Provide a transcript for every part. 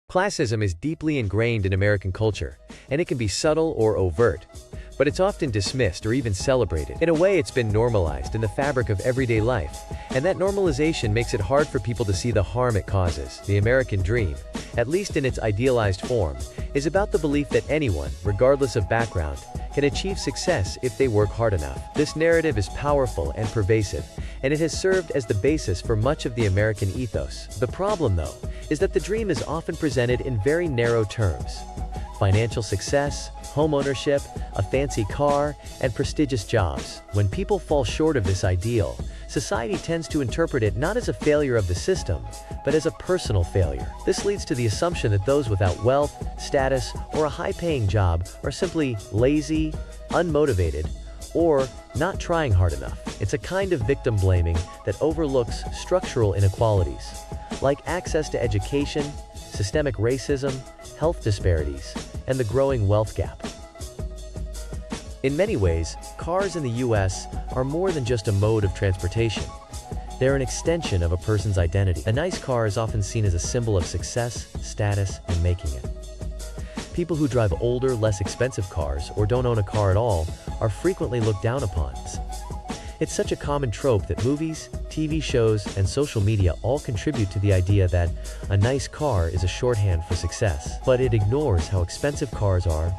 Classism is deeply ingrained in American culture, and it can be subtle or overt, but it's often dismissed or even celebrated. In a way, it's been normalized in the fabric of everyday life, and that normalization makes it hard for people to see the harm it causes. The American dream, at least in its idealized form, is about the belief that anyone, regardless of background, can achieve success if they work hard enough. This narrative is powerful and pervasive, and it has served as the basis for much of the American ethos. The problem, though, is that the dream is often presented in very narrow terms. Financial success, home ownership, a fancy car, and prestigious jobs. When people fall short of this ideal, society tends to interpret it not as a failure of the system, but as a personal failure. This leads to the assumption that those without wealth, status, or a high-paying job are simply lazy, unmotivated, or not trying hard enough. It's a kind of victim blaming that overlooks structural inequalities, like access to education, systemic racism, health disparities, and the growing wealth gap. In many ways, cars in the U.S. are more than just a mode of transportation. They're an extension of a person's identity. A nice car is often seen as a symbol of success, status, and making it. People who drive older, less expensive cars or don't own a car at all are frequently looked down upon. It's such a common trope that movies, TV shows, and social media all contribute to the idea that a nice car is a shorthand for success. But it ignores how expensive cars are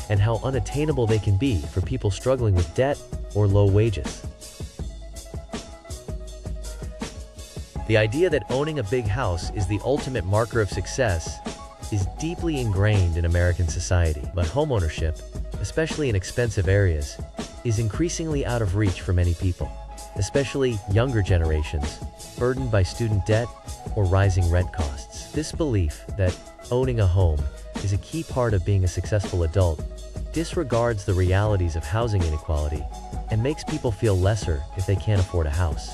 and how unattainable they can be for people struggling with debt or low wages. The idea that owning a big house is the ultimate marker of success is deeply ingrained in American society. But homeownership, especially in expensive areas, is increasingly out of reach for many people, especially younger generations, burdened by student debt or rising rent costs. This belief that owning a home is a key part of being a successful adult disregards the realities of housing inequality and makes people feel lesser if they can't afford a house.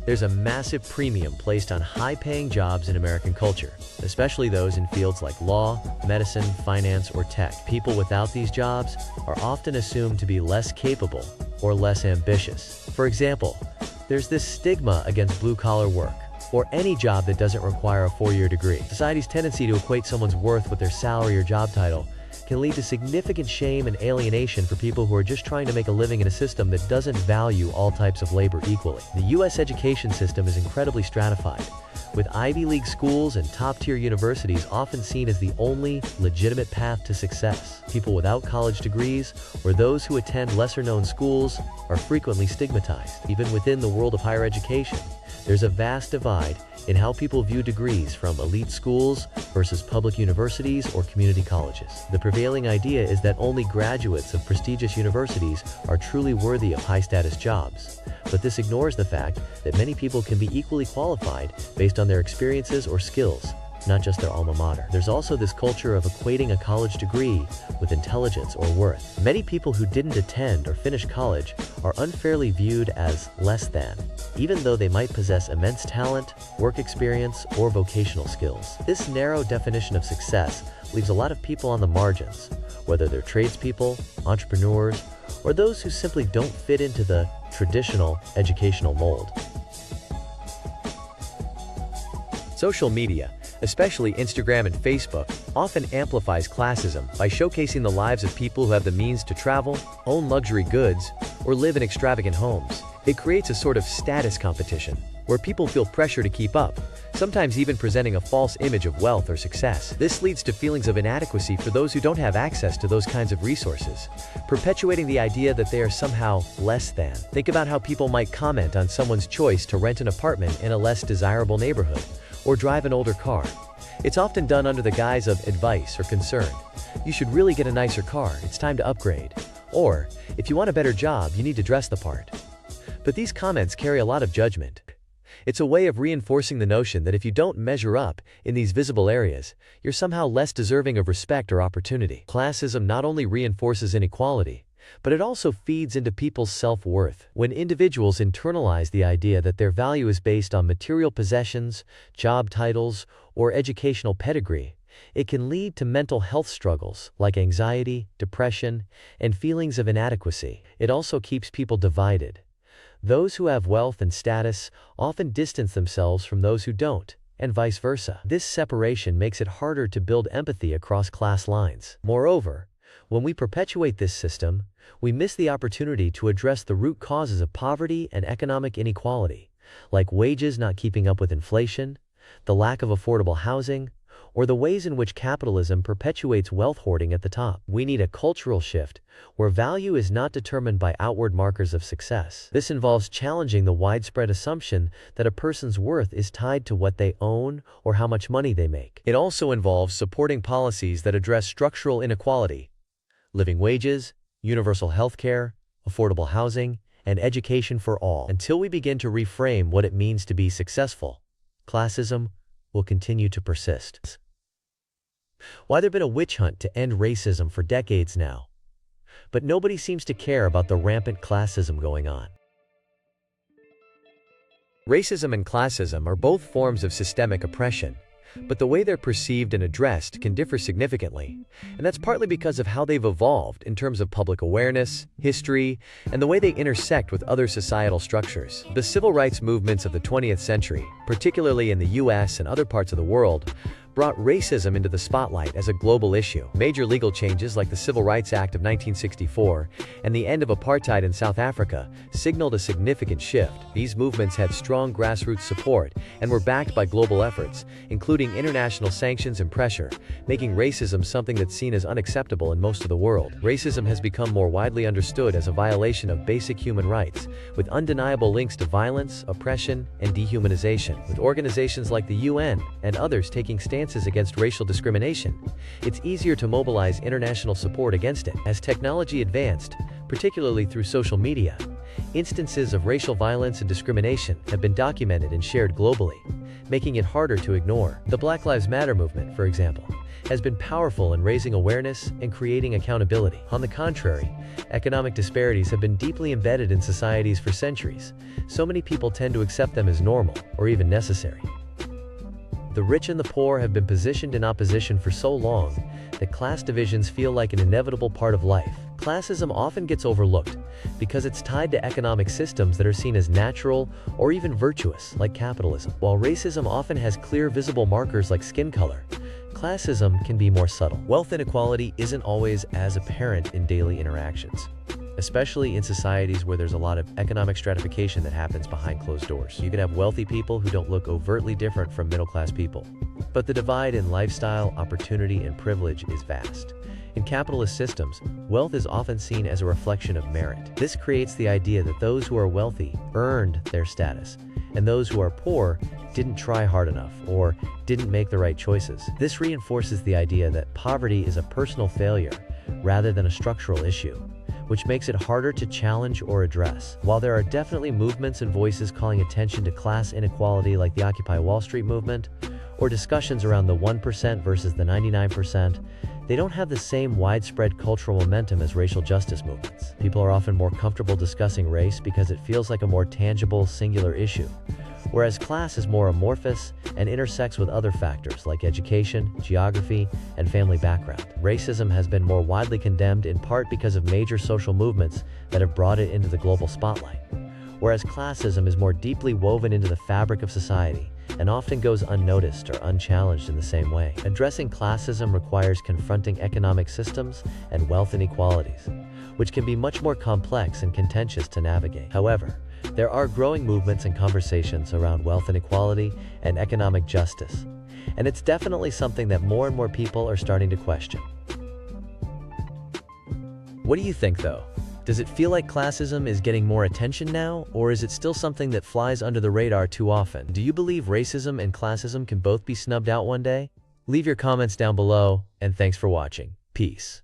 There's a massive premium placed on high-paying jobs in American culture, especially those in fields like law, medicine, finance, or tech. People without these jobs are often assumed to be less capable or less ambitious. For example, there's this stigma against blue-collar work, or any job that doesn't require a four-year degree. Society's tendency to equate someone's worth with their salary or job title can lead to significant shame and alienation for people who are just trying to make a living in a system that doesn't value all types of labor equally. The U.S. education system is incredibly stratified, with Ivy League schools and top-tier universities often seen as the only legitimate path to success. People without college degrees or those who attend lesser-known schools are frequently stigmatized. Even within the world of higher education, there's a vast divide in how people view degrees from elite schools versus public universities or community colleges. The prevailing idea is that only graduates of prestigious universities are truly worthy of high-status jobs, but this ignores the fact that many people can be equally qualified based on their experiences or skills, not just their alma mater. There's also this culture of equating a college degree with intelligence or worth. Many people who didn't attend or finish college are unfairly viewed as less than, even though they might possess immense talent, work experience, or vocational skills. This narrow definition of success leaves a lot of people on the margins, whether they're tradespeople, entrepreneurs, or those who simply don't fit into the traditional educational mold. Social media, especially Instagram and Facebook, often amplifies classism by showcasing the lives of people who have the means to travel, own luxury goods, or live in extravagant homes. It creates a sort of status competition, where people feel pressure to keep up, sometimes even presenting a false image of wealth or success. This leads to feelings of inadequacy for those who don't have access to those kinds of resources, perpetuating the idea that they are somehow less than. Think about how people might comment on someone's choice to rent an apartment in a less desirable neighborhood, or drive an older car. It's often done under the guise of advice or concern. You should really get a nicer car, it's time to upgrade. Or, if you want a better job, you need to dress the part. But these comments carry a lot of judgment. It's a way of reinforcing the notion that if you don't measure up in these visible areas, you're somehow less deserving of respect or opportunity. Classism not only reinforces inequality, but it also feeds into people's self-worth. When individuals internalize the idea that their value is based on material possessions, job titles, or educational pedigree, it can lead to mental health struggles like anxiety, depression, and feelings of inadequacy. It also keeps people divided. Those who have wealth and status often distance themselves from those who don't, and vice versa. This separation makes it harder to build empathy across class lines. Moreover, when we perpetuate this system, we miss the opportunity to address the root causes of poverty and economic inequality, like wages not keeping up with inflation, the lack of affordable housing, or the ways in which capitalism perpetuates wealth hoarding at the top. We need a cultural shift where value is not determined by outward markers of success. This involves challenging the widespread assumption that a person's worth is tied to what they own or how much money they make. It also involves supporting policies that address structural inequality, living wages, universal health care, affordable housing, and education for all. Until we begin to reframe what it means to be successful, classism will continue to persist. Why there's been a witch hunt to end racism for decades now, but nobody seems to care about the rampant classism going on. Racism and classism are both forms of systemic oppression, but the way they're perceived and addressed can differ significantly, and that's partly because of how they've evolved in terms of public awareness, history, and the way they intersect with other societal structures. The civil rights movements of the 20th century, particularly in the US and other parts of the world, brought racism into the spotlight as a global issue. Major legal changes like the Civil Rights Act of 1964 and the end of apartheid in South Africa signaled a significant shift. These movements had strong grassroots support and were backed by global efforts, including international sanctions and pressure, making racism something that's seen as unacceptable in most of the world. Racism has become more widely understood as a violation of basic human rights, with undeniable links to violence, oppression, and dehumanization. With organizations like the UN and others taking stances against racial discrimination, it's easier to mobilize international support against it. As technology advanced, particularly through social media, instances of racial violence and discrimination have been documented and shared globally, making it harder to ignore. The Black Lives Matter movement, for example, has been powerful in raising awareness and creating accountability. On the contrary, economic disparities have been deeply embedded in societies for centuries. So many people tend to accept them as normal or even necessary. The rich and the poor have been positioned in opposition for so long that class divisions feel like an inevitable part of life. Classism often gets overlooked because it's tied to economic systems that are seen as natural or even virtuous, like capitalism. While racism often has clear visible markers like skin color, classism can be more subtle. Wealth inequality isn't always as apparent in daily interactions, especially in societies where there's a lot of economic stratification that happens behind closed doors. You can have wealthy people who don't look overtly different from middle-class people, but the divide in lifestyle, opportunity, and privilege is vast. In capitalist systems, wealth is often seen as a reflection of merit. This creates the idea that those who are wealthy earned their status, and those who are poor didn't try hard enough or didn't make the right choices. This reinforces the idea that poverty is a personal failure rather than a structural issue, which makes it harder to challenge or address. While there are definitely movements and voices calling attention to class inequality like the Occupy Wall Street movement, or discussions around the 1% versus the 99%, they don't have the same widespread cultural momentum as racial justice movements. People are often more comfortable discussing race because it feels like a more tangible, singular issue, whereas class is more amorphous and intersects with other factors like education, geography, and family background. Racism has been more widely condemned in part because of major social movements that have brought it into the global spotlight, whereas classism is more deeply woven into the fabric of society and often goes unnoticed or unchallenged in the same way. Addressing classism requires confronting economic systems and wealth inequalities, which can be much more complex and contentious to navigate. However, there are growing movements and conversations around wealth inequality and economic justice, and it's definitely something that more and more people are starting to question. What do you think, though? Does it feel like classism is getting more attention now, or is it still something that flies under the radar too often? Do you believe racism and classism can both be snubbed out one day? Leave your comments down below, and thanks for watching. Peace.